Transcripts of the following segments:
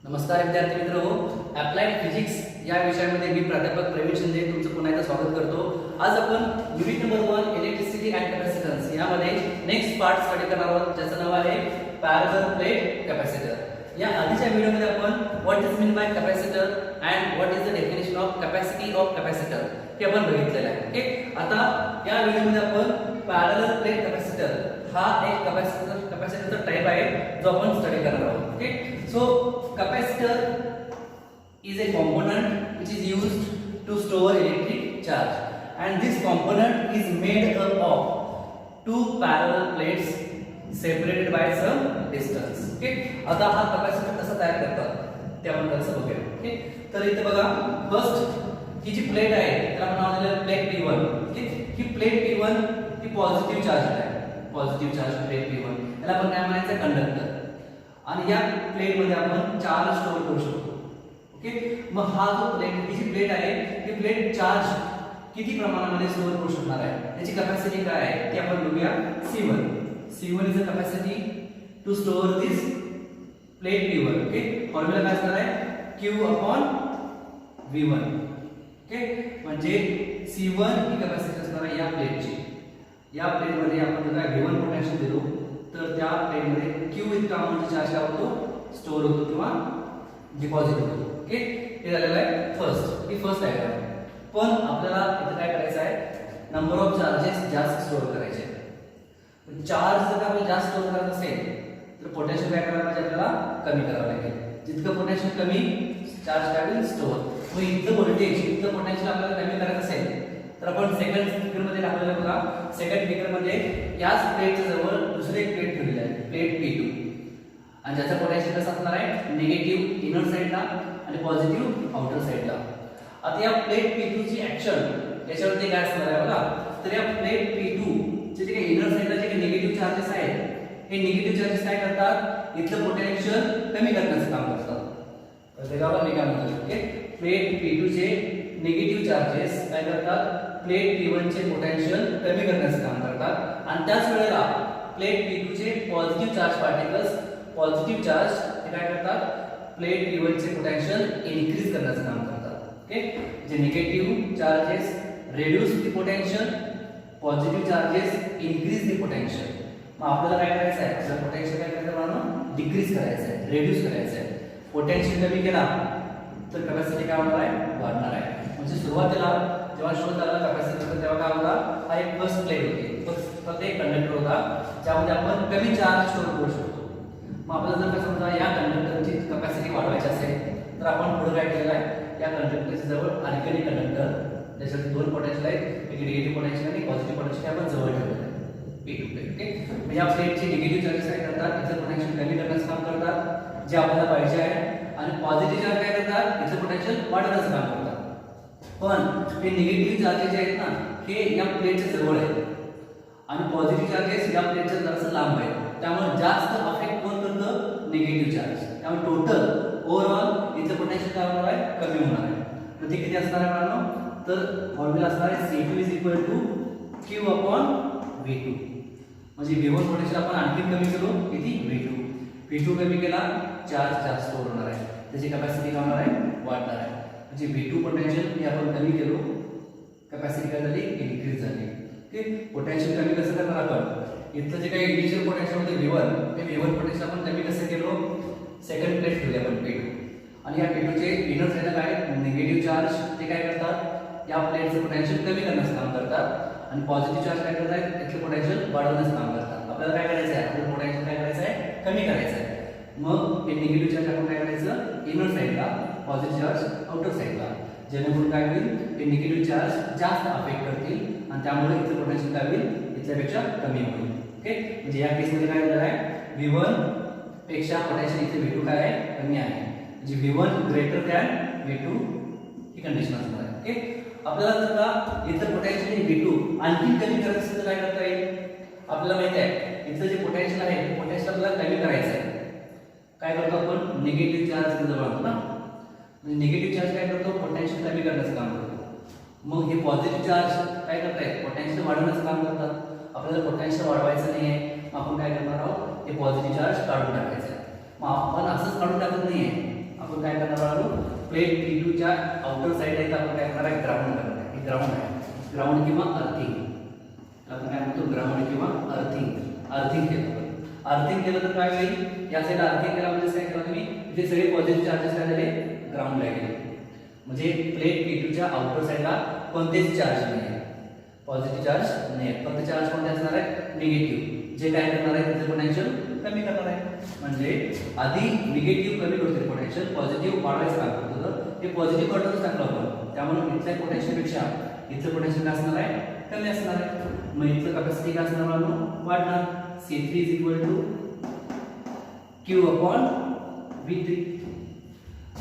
नमस्कार विद्यार्थी मित्र हो. अप्लाइड फिजिक्स या विषयामध्ये मी प्राध्यापक प्रवीण शिंदे तुमचं पुन्हा एकदा स्वागत करतो. आज आपण unit number 1 electricity and capacitance यामध्ये नेक्स्ट पार्ट स्टडी करणार आहोत, ज्याचं नाव आहे पॅरलल प्लेट कॅपॅसिटर. या आधीच्या व्हिडिओमध्ये आपण what is mean by capacitor and what is the definition of capacity of capacitor हे आपण बघितलेलं आहे. ओके, आता या व्हिडिओमध्ये आपण पॅरलल प्लेट कॅपॅसिटर हा एक कॅपॅसिटरचा टाइप आहे जो आपण स्टडी करणार आहोत. Okay, so capacitor is a component which is used to store electric charge, and this component is made up of two parallel plates separated by some distance. Okay, आता हा capacitor कसा तयार करतात ते आपण कसं बघूया. ओके, तर इथे बघा, फर्स्ट ही जी प्लेट आहे त्याला आपण नाव दिलं प्लेट P1. ओके, ही प्लेट P1 ही पॉझिटिव्ह चार्ज आहे, पॉझिटिव्ह चार्ज प्लेट P1 याला आपण काय म्हणायचं, कंडक्टर. आणि या प्लेट मध्ये आपण चार्ज स्टोअर करू शकतो. ओके, मग हा जो प्लेट ही जी प्लेट आहे ती प्लेट चार्ज किती प्रमाणामध्ये स्टोअर करू शकणार आहे, त्याची कॅपॅसिटी काय आहे ते आपण बघूया. C1 is the capacity to store this plate P1. Okay, formula काय असणार आहे, Q/V1. ओके, म्हणजे C1 ही कॅपॅसिटी असणार आहे या प्लेटची. या प्लेट मध्ये आपण काय V1 पोटेन्शियल दिलो तर त्या प्लेट मध्ये Q इतका अमाउंट चार्ज काय होतो, स्टोअर होतो किंवा डिपॉझिट होतो. ओके, हे झालेलं आहे फर्स्ट, ही फर्स्ट डायग्राम. पण आपल्याला इथे काय करायचं आहे, नंबर ऑफ चार्जेस जास्त स्टोअर करायचे. चार्ज जर आपण जास्त स्टोअर करत असेल तर पोटेन्शियल काय करायला पाहिजे, आपल्याला कमी करावं लागेल. जितकं पोटेन्शियल कमी चार्ज काय होईल, स्टोअर. मग इथलं व्होल्टेज इथलं पोटेन्शियल आपल्याला कमी करायचं असेल तर आपण सेकंड फिगर मध्ये दाखवलेलं बघा. सेकंड फिगर मध्ये याच प्लेटच्या जवळ दुसरी एक प्लेट ठेवलेली आहे, प्लेट P2, आणि ज्याचा पोटेन्शियल कसं असणार आहे, निगेटिव्ह इनर साइडला आणि पॉझिटिव्ह आउटर साइडला. आता या प्लेट P2 ची ऍक्शन याच्यावरती काय असणार आहे बघा. तर या प्लेट P2 चे जे काही इनर साइडला जे निगेटिव्ह चार्जेस आहेत हे निगेटिव्ह चार्जेस काय करतात, इथलं पोटेन्शियल कमी करण्याचं काम करतात. तर ते गावाला मी काय म्हणतो, ओके, प्लेट P2 चे निगेटिव्ह चार्जेस काय करतात, प्लेट P1 चे पोटेन्शियल कमी करण्याचं काम करतात. आणि त्याच वेळेला प्लेट P2 चे positive charge particles, positive charge हे काय करतात, प्लेट P1 चे पोटेन्शियल इनक्रीज करण्याचं काम करतात. ओके, जे negative charges reduce the potential, positive charges increase the potential. मग आपल्याला काय करायचं आहे, आपल्याला पोटेन्शियल काय करायचं आहे, डिक्रीज करायचं आहे, रिड्यूस करायचं आहे. पोटेन्शियल कमी केला तर कॅपॅसिटी काय होणार आहे, वाढणार आहे. म्हणजे सुरुवातीला जेव्हा शोध आला कॅपॅसिटर तेव्हा काय होता, हा एक फर्स्ट प्लेट होती, फक्त एक कंडक्टर होता ज्यामध्ये आपण कमी चार्ज स्टोअर करू शकतो. मग आपल्याला जर समजा या कंडक्टरची कॅपॅसिटी वाढवायची असेल तर आपण पुढे काय केलेलं आहे, या कंडक्टरच्या जवळ आणखी एक कंडक्टर ज्याच्यात दोन पोटेन्शियल आहेत, एक निगेटिव्ह पोटेन्शियल आणि पॉझिटिव्ह पोटेन्शियल आपण जवळ ठेवलेलं आहे, P2 प्लेट. ओके, मग या प्लेटचे निगेटिव्ह चार्जेस काय करतात, इथं पोटेन्शियल कमी करण्याचं काम करतात जे आपल्याला पाहिजे आहे, आणि पॉझिटिव्ह चार्ज काय करतात, इथं पोटेन्शियल वाढवण्याचं काम करतात. पण हे निगेटिव्ह चार्जेस जे आहेत ना हे या प्लेटच्या जवळ आहेत आणि पॉझिटिव्ह चार्जेस या प्लेटच्या जरासं लांब आहेत. त्यामुळे जास्त अफेक्ट कोण करतं, निगेटिव्ह चार्ज. त्यामुळे टोटल ओव्हरऑल इथं पोटेन्शियल काय होणार आहे, कमी होणार आहे. तर ते किती असणार आहे मित्रांनो, तर फॉर्म्युला असणार आहे C2 = Q/V2. म्हणजे V1 पोटेन्शियल आपण आणखी कमी केलो, किती, V2 कमी केला, चार्ज जास्त स्टोअर होणार आहे, त्याची कॅपॅसिटी काय होणार आहे, वाढणार आहे. म्हणजे V2 पोटेन्शियल हे आपण कमी केलो, कॅपॅसिटी काय झाली, इनक्रीज झाली. ओके, पोटेन्शियल कमी कसं करणार आपण, इथलं जे काही इनिशियल पोटेन्शियल होते V1 ते V1 पोटेन्शियल आपण कमी कसं केलो, सेकंड प्लेट ठेवली आपण P2, आणि या P2 चे इनर साइडला काय निगेटिव्ह चार्ज ते काय करतात, या प्लेटचं पोटेन्शियल कमी करण्याचं काम करतात, आणि पॉझिटिव्ह चार्ज काय करतात, इथलं पोटेन्शियल वाढवण्याचं काम करतात. आपल्याला काय करायचं आहे, आपलं पोटेन्शियल काय करायचं आहे, कमी करायचं आहे. मग हे निगेटिव्ह चार्ज आपण काय करायचं, इनर साइडला, पॉझिटिव्ह चार्ज आउटर साइडला, जेणेकरून काय होईल, हे निगेटिव्ह चार्ज जास्त अफेक्ट करतील आणि त्यामुळे इथलं पोटेन्शियल काय होईल, इथल्यापेक्षा कमी होईल. ओके, म्हणजे या केसमध्ये काय झालं आहे, V1 पेक्षा पोटेन्शियल इथे V2 काय आहे, कमी आहे. म्हणजे V1 ग्रेटर दॅन V2 ही कंडिशन असणार आहे. ओके, आपल्याला जर का इथं पोटेन्शियल V2 आणखी कमी करायचं असेल तर काय करता येईल, आपल्याला माहिती आहे इथलं जे पोटेन्शियल आहे ते पोटेन्शियल आपल्याला कमी करायचं आहे. काय करतो आपण, निगेटिव्ह चार्ज जवळ आणतो ना, म्हणजे निगेटिव्ह चार्ज काय करतो, पोटेन्शियल कमी करण्याचं काम करतो. मग हे पॉझिटिव्ह चार्ज काय करतायत, पोटेन्शियल वाढवण्याचं काम करतात. आपल्याला पोटेन्शियल वाढवायचं नाही आहे, मग आपण काय करणार आहोत, हे पॉझिटिव्ह चार्ज काढून टाकायचं आहे. मग आपण असंच काढून टाकत नाहीये, आपण काय करणार आहोत, प्लेट P2 च्या आउटर साइडला इथं आपण काय करणार आहे, ग्राउंड करणार आहे. हे ग्राउंड आहे, ग्राउंड किंवा अर्थिंग, आपण काय म्हणतो ग्राउंड किंवा अर्थिंग केलं. अर्थिंग केलं तर काय होईल, या साईडला अर्थिंग केला म्हणजे काय केलं तुम्ही, इथे सगळे पॉझिटिव्ह चार्जेस काय झाले, ग्राउंडला गेले. म्हणजे प्लेट P2 च्या आउटर साइडला कोणतेच चार्ज नाही आहे, पॉझिटिव्ह चार्ज नाही आहे, फक्त चार्ज कोणते असणार आहे, निगेटिव्ह. जे काय करणार आहे त्याचं पोटेन्शियल कमी करणार आहे. म्हणजे आधी निगेटिव्ह कमी करतो पोटेन्शियल, पॉझिटिव्ह वाढवायचं काम करतो. तर हे पॉझिटिव्ह करतच टाकलं आपण, त्यामुळे इथल्या पोटेन्शियलपेक्षा इथलं पोटेन्शियल काय असणार आहे, कमी असणार आहे. मग इथलं कॅपॅसिटी काय असणार आहे, वाढणार. C3 is equal to Q upon V3.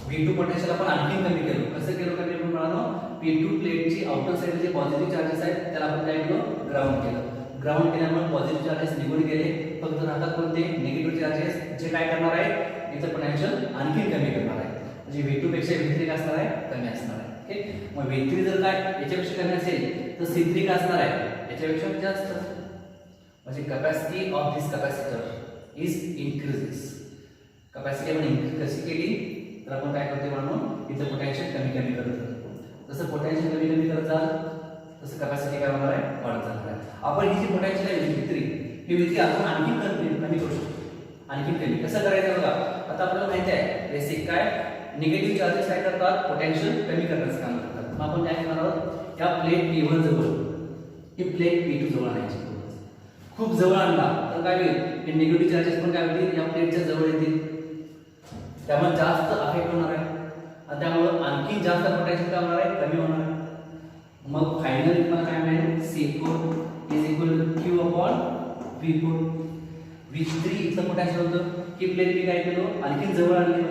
V2 potential आपण आणखी कमी केलं. कसं केलं कमी म्हणून P2 प्लेटची आउटर साइड जे पॉझिटिव्ह चार्जेस आहेत त्याला आपण काय केलं, ग्राउंड केलं. ग्राउंड केल्यामुळे पॉझिटिव्ह चार्जेस निघून गेले, फक्त राहतात कोणते, निगेटिव्ह चार्जेस, जे काय करणार आहे इथं पोटेन्शियल आणखी कमी करणार आहे. म्हणजे V2 पेक्षा V3 काय असणार आहे, कमी असणार आहे. ओके, मग V3 जर काय याच्यापेक्षा कमी असेल तर C3 काय असणार आहे, याच्यापेक्षा जास्त. म्हणजे capacity of this capacitor is increases. Capacity आपण इन्क्रीज कशी केली तर आपण काय करतो म्हणून इथं पोटेन्शियल कमी करत जातो. जसं पोटेन्शियल कमी करत जाल तसं कॅपॅसिटी काय होणार आहे, वाढत जाणार आहे. आपण ही जी पोटेन्शियल आहे V3 आपण आणखी कमी करू शकतो. आणखी कमी कसं करायचं बघा, आता आपल्याला माहिती आहे बेसिक काय, निगेटिव्ह चार्जेस काय करतात, पोटेन्शियल कमी करण्याचं काम करतात. मग आपण काय करणार आहोत, या प्लेट P1 जवळ ही प्लेट P2 जवळ आणायची. खूप जवळ आणला तर काय होईल, हे निगेटिव्ह चार्जेस पण काय होतील, या प्लेटच्या जवळ येतील, त्यामुळे जास्त अफेक्ट होणार आहे आणि त्यामुळे आणखी जास्त पोटेन्शियल काय होणार आहे, कमी होणार आहे. मग फायनली तुम्हाला काय मिळेल, C4 is equal to Q upon V4. V3 इथलं पोटेन्शियल होतं की प्लेट मी काय केलं, आणखी जवळ आणली.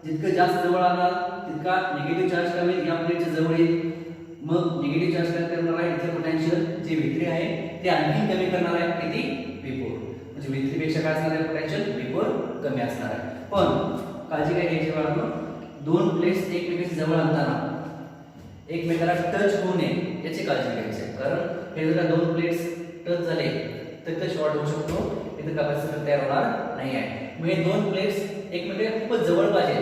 जितकं जास्त जवळ आणणार तितका निगेटिव्ह चार्ज कमी या प्लेटच्या जवळ येईल. मग निगेटिव्ह चार्ज काय करणार आहे, इथलं पोटेन्शियल जे V3 आहे ते आणखी कमी करणार आहे, किती, V4. म्हणजे V3 पेक्षा काय असणार आहे पोटेन्शियल, V4 कमी असणार आहे. पण काळजी काय घ्यायची बाळांनो, दोन प्लेट्स एकमेकांच्या जवळ आणताना एकमेकाला टच होऊ नये याची काळजी घ्यायची आहे. कारण हे जर दोन प्लेट्स टच झाले तर ते शॉर्ट होऊ शकतो, इथे कॅपॅसिटर तयार होणार नाही आहे. मग हे दोन प्लेट्स एकमेकांना खूपच जवळ पाहिजे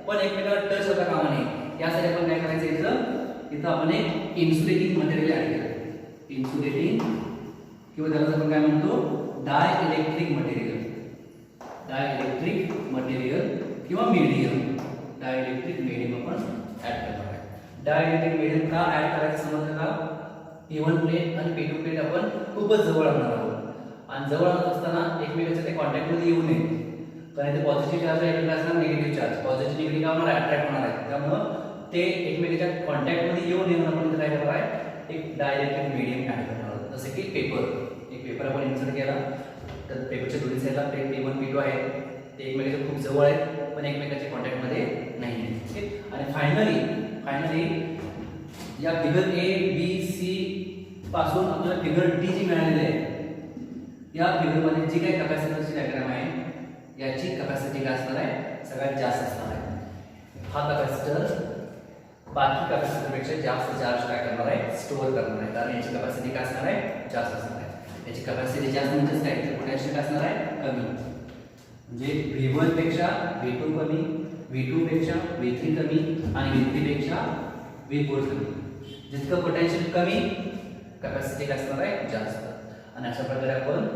पण एकमेकाला टच होता कामा नये, यासाठी आपण काय करायचं, इथं आपण एक इन्सुलेटिंग मटेरियल ऍड केलं. इन्सुलेटिंग किंवा त्याला आपण काय म्हणतो, डायइलेक्ट्रिक मटेरियल. डायइलेक्ट्रिक मटेरियल किंवा मीडियम, डायइलेक्ट्रिक मीडियम आपण ऍड करणार आहे. डायइलेक्ट्रिक मीडियम का ऍड करायचं समजलं का, P1 प्लेट आणि P2 प्लेट आपण खूपच जवळ आणणार आहोत आणि जवळ आणत असताना एकमेकांच्या ते कॉन्टॅक्ट मध्ये येऊ नये. कारण इथे पॉझिटिव्ह चार्ज आहे, असणार निगेटिव्ह चार्ज, पॉझिटिव्ह निगेटिव्ह काय होणार आहे, अट्रॅक्ट होणार आहे. त्यामुळं ते एकमेकांच्या कॉन्टॅक्ट मध्ये येऊ नये म्हणून आपण काय करणार आहे, एक डायइलेक्ट्रिक मीडियम ऍड करणार आहोत. जसं की पेपर, एक पेपर आपण इन्सर्ट केला तर पेपरच्या दोन्ही साईडला प्लेट P1 P2 आहे, ते एकमेकांच्या खूप जवळ आहेत पण एकमेकांच्या कॉन्टॅक्ट मध्ये नाही. आणि फायनली या फिगर A B C पासून आपल्याला फिगर D जी मिळालेली आहे, या फिगर मध्ये जी काही कॅपॅसिटरची डायग्राम आहे याची कॅपॅसिटी काय असणार आहे, सगळ्यात जास्त असणार आहे. हा कॅपॅसिटर बाकी कॅपॅसिटरपेक्षा जास्त चार्ज काय करणार आहे, स्टोअर करणार आहे. कारण याची कॅपॅसिटी काय असणार आहे, जास्त असणार आहे. याची कॅपॅसिटी जास्त म्हणजे काय, तर पोटेन्शियल काय असणार आहे, कमी. म्हणजे V1 पेक्षा V2 कमी, V2 पेक्षा V3 कमी आणि V3 पेक्षा V4 कमी. जितकं पोटेन्शियल कमी कॅपॅसिटी काय असणार आहे, जास्त. आणि अशा प्रकारे आपण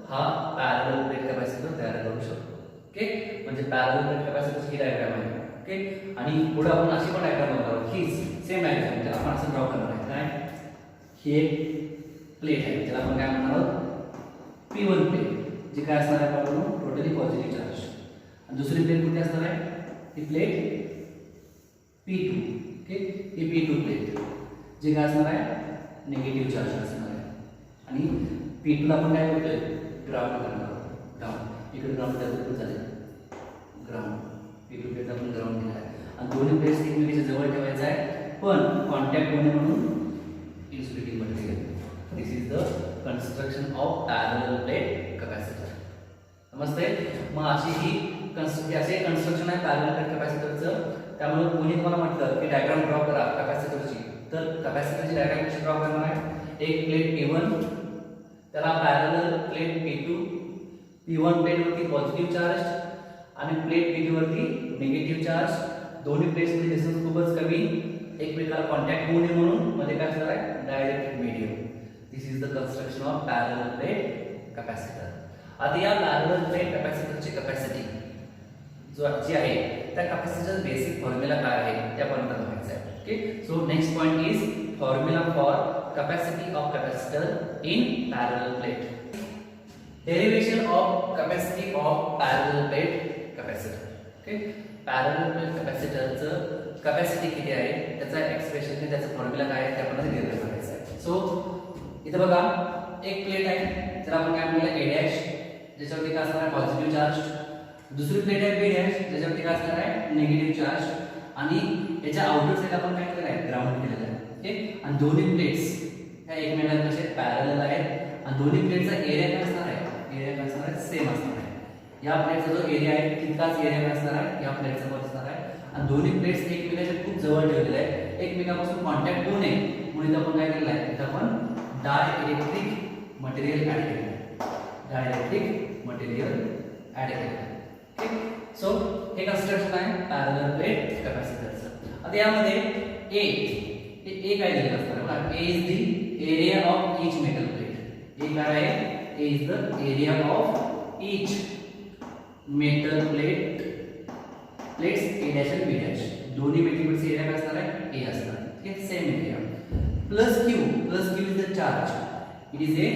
हा पॅरलल प्लेट कॅपॅसिटर तयार करू शकतो. ओके, म्हणजे पॅरलल प्लेट कॅपॅसिटरची ही डायग्राम आहे. ओके, आणि पुढे आपण अशी पण डायग्राम बनवणार आहोत, हीच सेम डायग्राम, म्हणजे आपण असं ड्रॉ करणार आहे. काय, ही एक प्लेट आहे ज्याला आपण काय म्हणणार आहोत, P1 प्लेट, जी काय असणार आहे आपण टोटली पॉझिटिव्ह चार्ज. आणि दुसरी प्लेट कुठे असणार आहे, ही प्लेट P2. ओके, ही P2 प्लेट जी काय असणार आहे, निगेटिव्ह चार्ज असणार आहे. आणि P2 ला आपण काय करतोय, ग्राउंड करणार आहोत. ग्राउंड इकडे ग्राउंड त्याबद्दल चालेल, ग्राउंड P2 प्लेट आपण ग्राउंड दिला आहे. आणि दोन्ही प्लेट्स एकमेकांच्या जवळ ठेवायचं आहे पण कॉन्टॅक्ट होणे म्हणून insulating material. This is the construction of parallel plate capacitor. समजते. मग अशी असे कन्स्ट्रक्शन आहे पॅरलल प्लेट कॅपॅसिटरचं. त्यामुळे कोणी तुम्हाला म्हटलं की डायग्राम ड्रॉ करा कॅपॅसिटरची, तर कॅपॅसिटरची डायग्राम कशी ड्रॉ करणार आहे, एक प्लेट P1 त्याला parallel plate P2, P1 plate वरती पॉझिटिव्ह चार्ज आणि प्लेट P2 वरती निगेटिव्ह चार्ज, दोन्ही प्लेट्समध्ये डिस्टन्स खूपच कमी, एकमेकाला कॉन्टॅक्ट होऊ नये म्हणून मध्ये काय असणार आहे direct medium. This is the construction of parallel plate capacitor. आता या पॅरलल प्लेट कॅपॅसिटरची कॅपॅसिटी जी आहे त्या कॅपॅसिटरचा बेसिक फॉर्म्युला काय आहे त्या पर्यंत बघायचं आहे. Okay, so next point is formula for capacity of capacitor in parallel plate. Derivation of capacity of parallel plate capacitor. Okay, parallel plate कॅपॅसिटरचं कॅपॅसिटी किती आहे त्याचा एक्सप्रेशन त्याचा फॉर्म्युला काय आहे त्या आपण डिराइव्ह करायचा आहे. सो इथे बघा एक प्लेट आहे त्याला आपण काय म्हणूया A डॅश, ज्याच्यावरती काय असणार आहे पॉझिटिव्ह चार्ज. दुसरी प्लेट आहे B डॅश, ज्याच्यावरती काय असणार आहे निगेटिव्ह चार्ज, आणि याच्या आउटर साइड आपण काय केलेलं आहे ग्राउंड केलेलं आहे. ओके, आणि दोन्ही प्लेट्स ह्या एकमेकांना कसे पॅरलल आहेत आणि दोन्ही प्लेटचा एरिया काय असणार आहे, एरिया काय असणार आहे सेम असणार आहे. या प्लेटचा जो एरिया आहे तितकाच एरिया काय असणार आहे या प्लेटचा पण असणार आहे, आणि दोन्ही प्लेट्स एकमेकांच्या खूप जवळ ठेवलेले आहेत, एकमेकांपासून कॉन्टॅक्ट होऊ नये म्हणून आपण काय केलेलं आहे, इथं आपण डायइलेक्ट्रिक मटेरियल ऍड केलेलं आहे. डायइलेक्ट्रिक मटेरियल ऍड केलेलं आहे. ओके, सो हे कन्स्ट्रक्शन आहे पॅरलल प्लेट कॅपॅसिटरचं. आता यामध्ये ए काय दिलेलं असणार बघा, A is the area of each metal plate. A काय आहे, A is the area of each metal plates A dash आणि बी डॅश. दोन्ही मेटल प्लेट्सचा एरिया काय असणार आहे ए असणार आहे. Okay, same area. Plus Q is the charge, it is a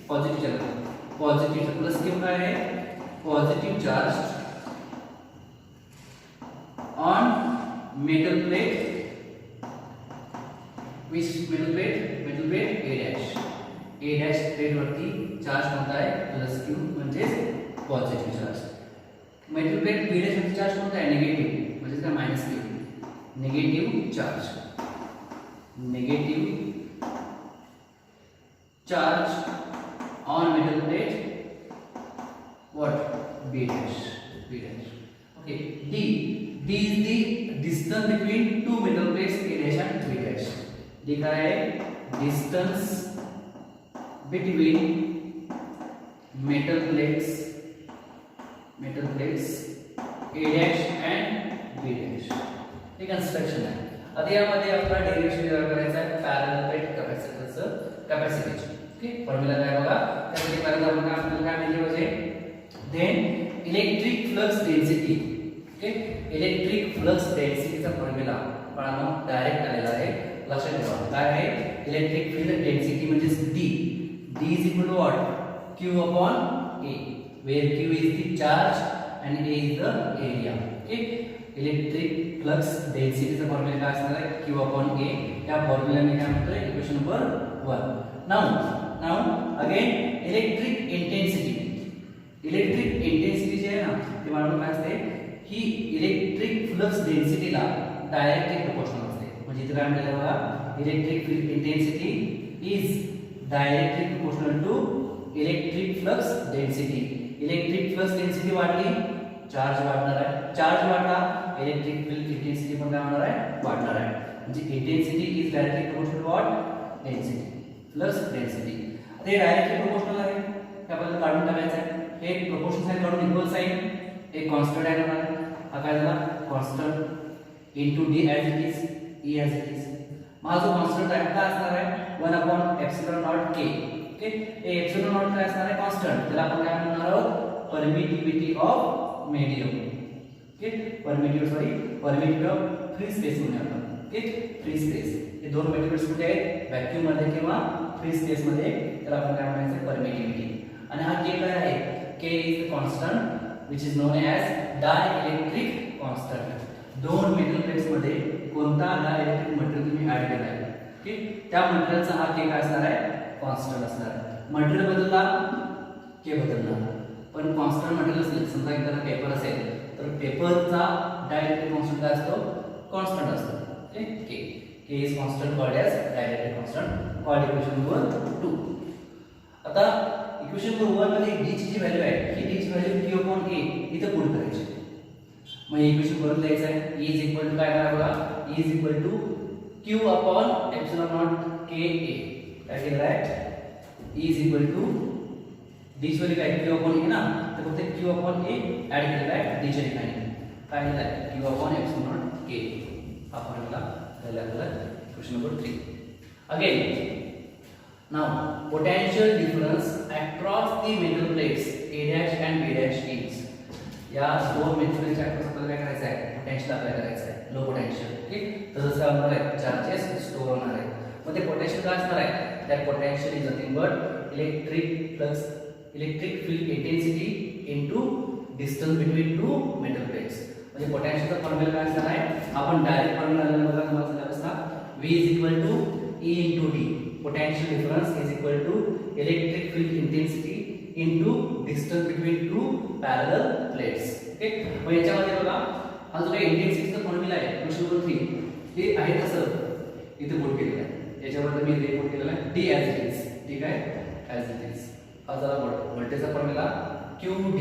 positive charge. Positive plus Q काय आहे positive charge on metal plate. Which metal plate A dash. A dash plate वरती charge कोणता आहे plus Q म्हणजे positive charge. Metal plate बी dash वरती charge कोणता आहे negative म्हणजे काय minus Q. Negative charge on metal plate what B dash. Okay, D is the distance between two metal plates A dash and B dash. D काय आहे distance between metal plates A dash and B dash. हे construction आहे. आता यामध्ये आपल्याला derivation करायचं आहे parallel plate कॅपॅसिटरचं कॅपॅसिटीचे. ओके, फॉर्म्युला काय बघा, त्यासाठी पहिल्यांदा आपण काय माहिती पाहिजे, then electric flux density. Okay, electric flux डेन्सिटीचा फॉर्म्युला आपण डायरेक्ट आलेला आहे, लक्षात ठेवा. काय आहे इलेक्ट्रिक फील्ड डेन्सिटी म्हणजे D is equal to what Q upon A, where Q is the charge and A is the area. Okay, electric flux डेन्सिटीचा फॉर्म्युला काय असणार आहे Q अपॉन A. या फॉर्म्युलाने काय म्हणतोय equation number 1. Now again electric intensity जी आहे ना ते मला काय असते ही इलेक्ट्रिक फ्लक्स डेन्सिटीला डायरेक्टली प्रोपोर्शनल असते. म्हणजे इथे काय म्हणतात बघा, electric field intensity is directly proportional to electric flux density. Electric flux density वाढली चार्ज वाढणार आहे, चार्ज वाढला इलेक्ट्रिक फील्ड इंटेन्सिटी पण काय होणार आहे वाढणार आहे. म्हणजे intensity is directly proportional to what density plus density. आता हे डायरेक्टली प्रोपोर्शनल आहे ते आपल्याला काढून टाकायचं आहे. हे प्रोपोर्शनल साइन काढून इक्वल साइन एक कॉन्स्टंट आहे होणार. हा काय झाला constant into D as it is E as it is. हा जो कॉन्स्टंट आहे काय असणार आहे 1 upon epsilon not K. Okay, हे एप्सिलॉन नॉट काय असणार आहे कॉन्स्टंट, त्याला आपण काय म्हणणार आहोत permittivity of medium. Okay, permittivity of free space म्हणूया आपण. ओके, फ्री स्पेस हे दोन मेथड्स कुठे आहेत व्हॅक्यूम मध्ये किंवा फ्री स्पेस मध्ये, त्याला आपण काय म्हणायचं परमिटिव्हिटी. आणि हा K काय आहे K is the constant which is non as dielectric constant. दोन मेटल प्लेट्स मध्ये कोणता डायइलेक्ट्रिक मटेरियल तुम्ही ऍड केलाय ओके त्या मटेरियलचा हा K काय असणार आहे कॉन्स्टंट असणार आहे. मटेरियल बदलला K बदलणार, पण कॉन्स्टंट मटेरियल असेल समजा एखादा पेपर असेल तर पेपरचा डायइलेक्ट्रिक कॉन्स्टंट काय असतो कॉन्स्टंट असतो. Okay, K is constant called as dielectric constant, called equation number 2. आता इक्वेशन नंबर 1 मध्ये D ची जी व्हॅल्यू आहे ही D ची व्हॅल्यू Q upon A इथे पुट करायची. मग इक्वेशन परत लिहायचं आहे E is equal to काय आहे बघा E is equal to Q upon epsilon naught K A. काय केलं आहे E is equal to D ची व्हॅल्यू काय Q upon A ना, तर फक्त Q upon A ऍड केलेला आहे D च्या ठिकाणी. काय लिहिलं आहे क्यू अपॉन एप्सिलॉन नॉट के हा फॉर्म्युला लिहिला आहे question number 3. Again now potential difference across the metal plates A dash and B dash is या दोन मेटल प्लेटच्या अक्रॉस आपल्याला काय करायचं आहे पोटेन्शियल अप्लाय करायचं आहे लो पोटेन्शियल. ओके तर जसं होणार आहे चार्जेस स्टोअर होणार आहे मग ते पोटेन्शियल काय असणार आहे that potential is nothing but electric field intensity into distance between two metal plates. म्हणजे पोटेन्शियलचा फॉर्म्युला काय असणार आहे आपण डायरेक्ट फॉर्म्युला बघा तुम्हाला सांगितलं असता V is equal to E into D. Potential difference is equal to electric field intensity into distance between two parallel plates. Okay मग याच्यामध्ये बघा हा जो काही इंटेन्सिटीचा फॉर्म्युला आहे क्वेश्चन नंबर 3 हे आहे तसं इथे पुट केलेलं आहे. याच्यावर मी इथे पुट केलेला आहे D as it is. ठीक आहे as it is. हा जरा व्होल्टेजचा formula QD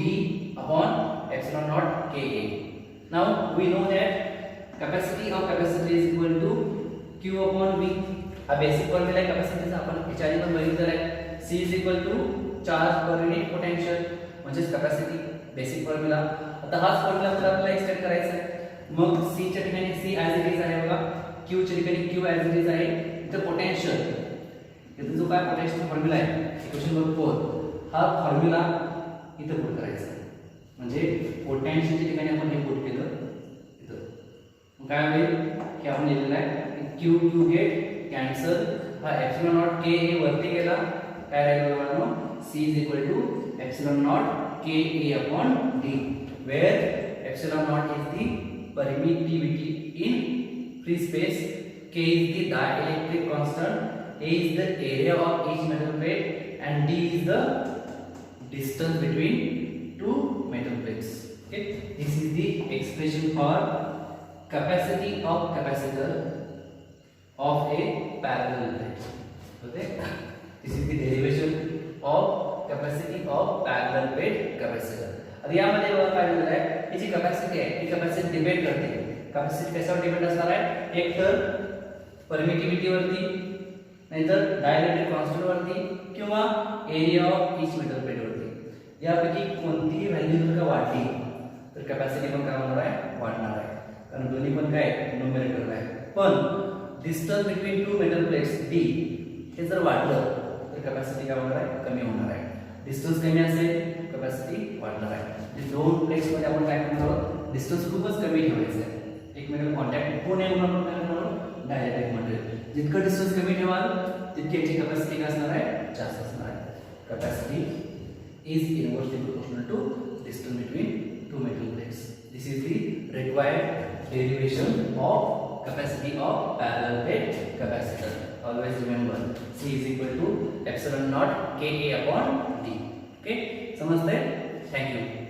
upon epsilon naught KA. Now we know that capacity of capacitor is equal to Q upon V. हा बेसिक फॉर्म्युला आहे कॅपॅसिटीचा आपण विचारली पण बघितलेला आहे C is equal to charge per unit potential म्हणजे कॅपॅसिटी बेसिक फॉर्म्युला. आता हाच फॉर्म्युला आपल्याला एक्सटेंड करायचा आहे मग C च्या ठिकाणी C ॲज इट इज आहे बघा Q च्या ठिकाणी Q ॲज इट इज आहे इथे पोटेन्शियल इथे जो काय पोटेन्शियल फॉर्म्युला आहे इक्वेशन नंबर 4 हा फॉर्म्युला इथे पुट करायचा आहे म्हणजे पोटेन्शियलच्या ठिकाणी आपण हे पुट केलं इथं मग काय होईल की आपण लिहिलेलं आहे Q गेट कॅन्सल हा एप्सिलॉन नॉट के ए वरती गेला काय राहिलं बघा C is equal to epsilon naught K A upon D where epsilon naught is the permittivity in free space K is the dielectric constant, A is the area of each metal plate, and D is the distance between two metal plates. Okay, this is the expression for capacity of capacitor of a parallel plate. Okay, this is the derivation of capacity of parallel plate capacitor. अब यामध्ये बघा काय झालं आहे ही जी capacity आहे ती capacity depend करते. Capacity कशावर डिपेंड असणार आहे एक तर परमिटिविटी वरती नाहीतर डायलेक्ट्रिक कॉन्स्टंट वरती किंवा area of each metal plate वरती. यापैकी कोणतीही व्हॅल्यू जर का वाढली तर कॅपॅसिटी पण काय होणार आहे वाढणार आहे कारण दोन्ही पण काय न्यूमरेटर आहे. पण distance between two metal plates D हे जर वाढलं तर कॅपॅसिटी काय होणार आहे कमी होणार आहे. डिस्टन्स कमी असेल कॅपॅसिटी वाढणार आहे. दोन प्लेट्स मध्ये आपण काय करणार आहोत डिस्टन्स खूपच कमी ठेवायचं आहे एकमेकांना कॉन्टॅक्ट होऊ नये म्हणून आपण काय करणार आहोत डायलेक्ट्रिक मटेरियल जितकं डिस्टन्स कमी ठेवाल तितकी याची कॅपॅसिटी काय असणार आहे जास्त असणार आहे. Capacity is inversely proportional to distance between two metal plates. This is the required derivation of capacity of parallel plate capacitor. Always remember C is equal to epsilon naught Ka upon D. Okay, समझते हैं? Thank you.